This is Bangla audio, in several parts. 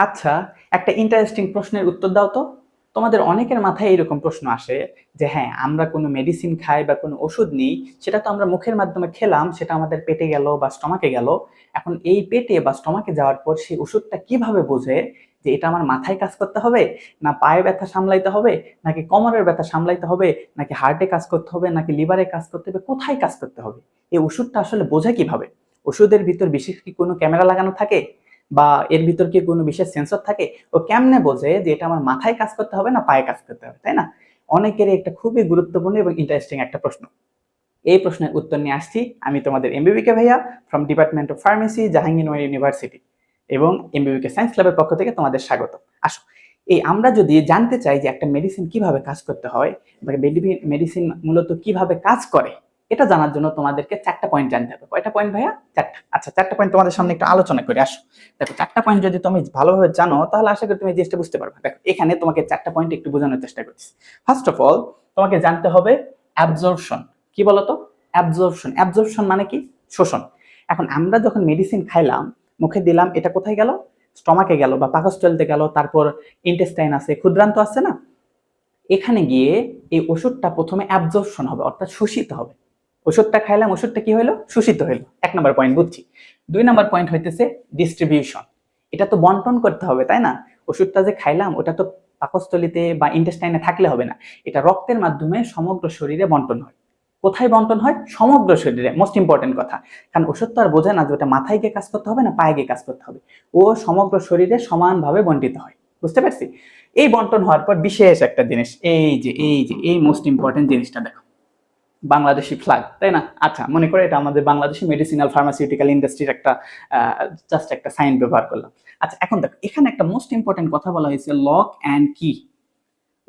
আচ্ছা, একটা ইন্টারেস্টিং প্রশ্নের উত্তর দাও তো। তোমাদের অনেকের মাথায় এরকম প্রশ্ন আসে যে হ্যাঁ, আমরা কোনো মেডিসিন খাই বা কোনো ওষুধ নিই, সেটা তো আমরা মুখের মাধ্যমে খেলাম, সেটা আমাদের পেটে গেল বা স্টমাকে গেল। এখন এই পেটে বা স্টমাকে যাওয়ার পর সেই ওষুধটা কিভাবে বোঝে যে এটা আমার মাথায় কাজ করতে হবে, না পায়ে ব্যথা সামলাইতে হবে, নাকি কোমরের ব্যথা সামলাইতে হবে, নাকি হার্টে কাজ করতে হবে, নাকি লিভারে কাজ করতে হবে, কোথায় কাজ করতে হবে? এই ওষুধটা আসলে বোঝে কিভাবে? ওষুধের ভিতর বিশেষ কি কোনো ক্যামেরা লাগানো থাকে, বা এর ভিতর কি কোনো বিশেষ সেন্সর থাকে? ও কেমনে বোঝে যে এটা আমার মাথায় কাজ করতে হবে না পায়ে কাজ করতে হবে, তাই না? অনেকেরই একটা খুবই গুরুত্বপূর্ণ এবং ইন্টারেস্টিং একটা প্রশ্ন। এই প্রশ্নের উত্তর নিয়ে আসছি আমি, তোমাদের এমবিবিকে ভাইয়া, from department of pharmacy, Jahangirnagar university, এবং এমবিবিকে সায়েন্স ক্লাবের পক্ষ থেকে তোমাদের স্বাগত। আসো, এই আমরা যদি জানতে চাই যে একটা মেডিসিন কিভাবে কাজ করতে হয় বা মেডিসিন মূলত কিভাবে কাজ করে, এটা জানার জন্য তোমাদেরকে 4টা পয়েন্ট জানতে হবে। কয়টা পয়েন্ট ভাইয়া? 4টা। আচ্ছা, 4টা পয়েন্ট তোমাদের সামনে একটু আলোচনা করে আসো। দেখো, 4টা পয়েন্ট যদি তুমি ভালোভাবে জানো তাহলে আশা করি তুমি জিনিসটা বুঝতে পারবে। দেখো, এখানে তোমাকে 4টা পয়েন্ট একটু বোঝানোর চেষ্টা করছি। ফার্স্ট অফ অল, তোমাকে জানতে হবে অ্যাবজর্পশন কি বলতো। অ্যাবজর্পশন, অ্যাবজর্পশন মানে কি? শোষণ। এখন আমরা যখন মেডিসিন খাইলাম, মুখে দিলাম, এটা কোথায় গেল? স্টমাকে গেল বা পাকস্থলীতে গেল, তারপর ইন্টেস্টাইন আছে, ক্ষুদ্রান্ত আছে না, এখানে গিয়ে এই ওষুধটা প্রথমে অ্যাবজর্পশন হবে, অর্থাৎ শোষিত হবে। ওষুধটা খাইলাম, ওষুধটা কি হইলো? শোষিত হইলো। 1 নম্বর পয়েন্ট বুঝছি। 2 নম্বর পয়েন্ট হইতেছে ডিস্ট্রিবিউশন। এটা তো বন্টন করতে হবে, তাই না? ওষুধটা যে খাইলাম ওটা তো পাকস্থলীতে বা ইন্টেস্টাইনে থাকলে হবে না, এটা রক্তের মাধ্যমে সমগ্র শরীরে বন্টন হয়। কোথায় বন্টন হয়? সমগ্র শরীরে। মোস্ট ইম্পর্টেন্ট কথা, কারণ ওষুধ তো আর বোঝে না যে ওটা মাথায় গিয়ে কাজ করতে হবে না পায়ে গিয়ে কাজ করতে হবে। ও সমগ্র শরীরে সমানভাবে বন্টিত হয়। বুঝতে পারছি? এই বন্টন হওয়ার পর বিশেষ একটা জিনিস, এই মোস্ট ইম্পর্টেন্ট জিনিসটা দেখো, বাংলাদেশি ফ্ল্যাগ, তাই না? আচ্ছা, মনে করে এটা আমাদের বাংলাদেশি মেডিসিনাল ফার্মাসিউটিক্যাল ইন্ডাস্ট্রির একটা জাস্ট একটা সাইন ব্যবহার করলাম। আচ্ছা, এখন দেখো, এখানে একটা মোস্ট ইম্পর্টেন্ট কথা বলা হয়েছে, লক অ্যান্ড কি।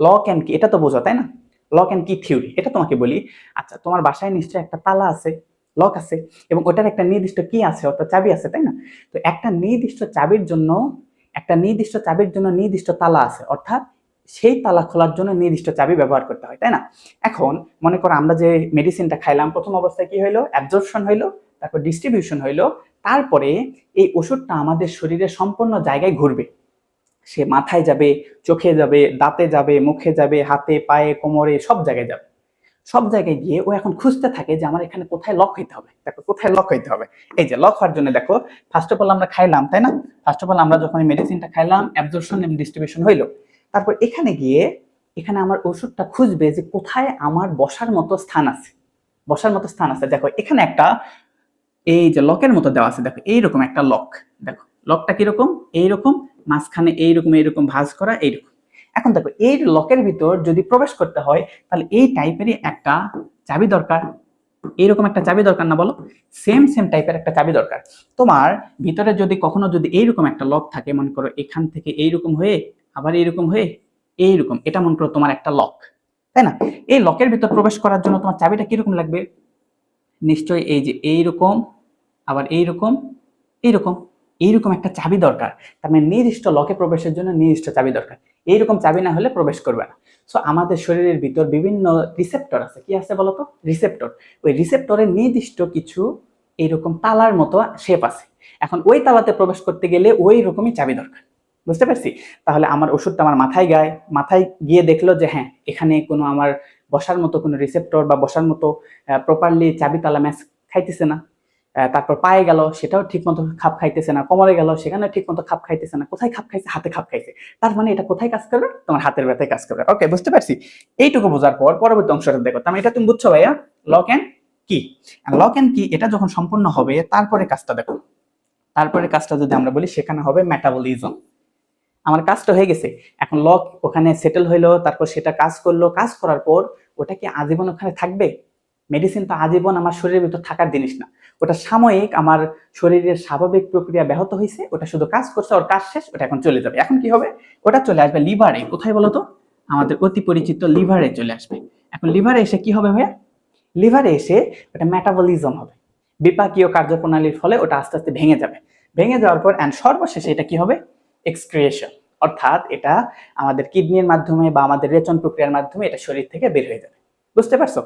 লক অ্যান্ড কি, এটা তো বোঝো তাই না? লক অ্যান্ড কি থিওরি, এটা তোমাকে বলি। আচ্ছা, তোমার বাসায় নিশ্চয়ই একটা তালা আছে, লক আছে, এবং ওটার একটা নির্দিষ্ট কি আছে, অর্থাৎ চাবি আছে, তাই না? তো একটা নির্দিষ্ট চাবির জন্য নির্দিষ্ট তালা আছে, অর্থাৎ সেই তালা খোলার জন্য নির্দিষ্ট চাবি ব্যবহার করতে হয়, তাই না? এখন মনে করো আমরা যে মেডিসিনটা খাইলাম, প্রথম অবস্থায় কি হইলো? অ্যাবজর্পশন হইলো, তারপর ডিস্ট্রিবিউশন হইলো, তারপরে এই ওষুধটা আমাদের শরীরের সম্পূর্ণ জায়গায় ঘুরবে। সে মাথায় যাবে, চোখে যাবে, দাঁতে যাবে, মুখে যাবে, হাতে পায়ে কোমরে সব জায়গায় যাবে। সব জায়গায় গিয়ে ও এখন খুঁজতে থাকে যে আমার এখানে কোথায় লক হইতে হবে। দেখো, কোথায় লক হইতে হবে। এই যে লক হওয়ার জন্য দেখো, ফার্স্ট অফ অল আমরা খাইলাম, তাই না? ফার্স্ট অফ অল আমরা যখন মেডিসিনটা খাইলাম, অ্যাবজর্পশন এবং ডিস্ট্রিবিউশন হইলো। তারপর এখানে গিয়ে এখানে আমার ওষুধটা খুঁজবে যে কোথায় আমার বসার মতো স্থান আছে। বসার মতো স্থান আছে, দেখো এখানে একটা, এই যে লকের মতো দেওয়া আছে, দেখো এইরকম একটা লক। দেখো লকটা কিরকম? এইরকম, মাঝখানে এইরকম এইরকম ভাঁজ করা, এইরকম। এখন দেখো, এই লকের ভিতর যদি প্রবেশ করতে হয় তাহলে এই টাইপেরই একটা চাবি দরকার। এইরকম একটা চাবি দরকার না, বলো? সেম সেম টাইপের একটা চাবি দরকার। তোমার ভিতরে যদি কখনো যদি এইরকম একটা লক থাকে, মনে করো এখান থেকে এইরকম হয়ে আবার এইরকম হয়ে এইরকম, এটা মনে করো তোমার একটা লক, তাই না? এই লকের ভিতর প্রবেশ করার জন্য তোমার চাবিটা কিরকম লাগবে? নিশ্চয়ই এই যে এইরকম, আবার এইরকম, এইরকম, এইরকম একটা চাবি দরকার। তার মানে নির্দিষ্ট লকে প্রবেশের জন্য নির্দিষ্ট চাবি দরকার। এইরকম চাবি না হলে প্রবেশ করবে না। সো আমাদের শরীরের ভিতর বিভিন্ন রিসেপ্টর আছে। কি আছে বলতো? রিসেপ্টর। ওই রিসেপ্টরের নির্দিষ্ট কিছু এইরকম তালার মতো শেপ আছে। এখন ওই তালাতে প্রবেশ করতে গেলে ওই রকমই চাবি দরকার। বুঝতে পারছি? তাহলে আমার ওষুধটা আমার মাথায় গিয়ে দেখলো যে হ্যাঁ, এখানে কোনো আমার বসার মতো কোনো রিসেপ্টর বা বসার মতো প্রপারলি চাবি তালা ম্যাচ খাইতেছে না। তারপর পায়ে গেল, সেটাও ঠিক মতো খাপ খাইতেছে না। কোমরে গেল, সেখানে ঠিক মতো খাপ খাইতেছে না। কোথায় খাপ খাইছে? হাতে খাপ খাইছে। তার মানে এটা কোথায় কাজ করবে? তোমার হাতের ব্যথায় কাজ করবে। ওকে, বুঝতে পারছি। এইটুকু বোঝার পর পরবর্তী অংশটা দেখো। তার মানে এটা তুমি বুঝছো ভাইয়া, লক এন্ড কি। লক এন্ড কি এটা যখন সম্পূর্ণ হবে, তারপরে কাজটা দেখো। তারপরে কাজটা যদি আমরা বলি, সেখানে হবে মেটাবলিজম। আমার কাজটা হয়ে গেছে, এখন লক ওখানে সেটেল হইলো, তারপর সেটা কাজ করলো। কাজ করার পর ওটা কি আজীবন ওখানে থাকবে? মেডিসিন তো আজীবন আমার শরীরের ভিতর থাকার জিনিস না। ওটা সাময়িক, আমার শরীরের স্বাভাবিক প্রক্রিয়া ব্যাহত হয়েছে, ওটা শুধু কাজ করছে, ওর কাজ শেষ, ওটা এখন চলে যাবে। এখন কি হবে? ওটা চলে আসবে লিভারে। কোথায় বলতো? আমাদের অতি পরিচিত লিভারে চলে আসবে। এখন লিভারে এসে কি হবে ভাইয়া? লিভারে এসে ওটা মেটাবলিজম হবে। বিপাকীয় কার্যপ্রণালীর ফলে ওটা আস্তে আস্তে ভেঙে যাবে। ভেঙে যাওয়ার পর এন্ড সর্বশেষে এটা কি হবে? এক্সক্রিয়েশন। অর্থাৎ এটা আমাদের কিডনির মাধ্যমে বা আমাদের রেচন প্রক্রিয়ার মাধ্যমে এটা শরীর থেকে বের হয়ে যাবে। বুঝতে পারছো?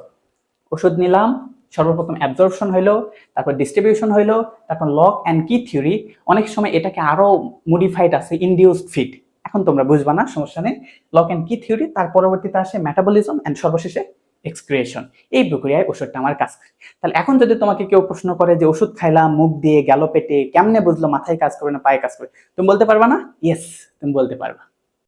ওষুধ নিলাম, সর্বপ্রথম অ্যাবজর্পশন হইলো, তারপর ডিস্ট্রিবিউশন হইলো, তারপর লক অ্যান্ড কি থিওরি, অনেক সময় এটাকে আরো মডিফাইড আছে ইনডিউসড ফিট, এখন তোমরা বুঝবা না, সমস্যা নেই। লক অ্যান্ড কি থিওরি, তার পরবর্তীতে আসে মেটাবলিজম অ্যান্ড সর্বশেষে এক্সক্রিয়েশন। এই প্রক্রিয়ায় ওষুধটা আমার কাজ করে। তাহলে এখন যদি তোমাকে কেউ প্রশ্ন করে যে ওষুধ খাইলাম মুখ দিয়ে গেল পেটে, কেমনে বুঝলো মাথায় কাজ করে না পায়ে কাজ করে, তুমি বলতে পারবা না? ইয়েস, তুমি বলতে পারবা।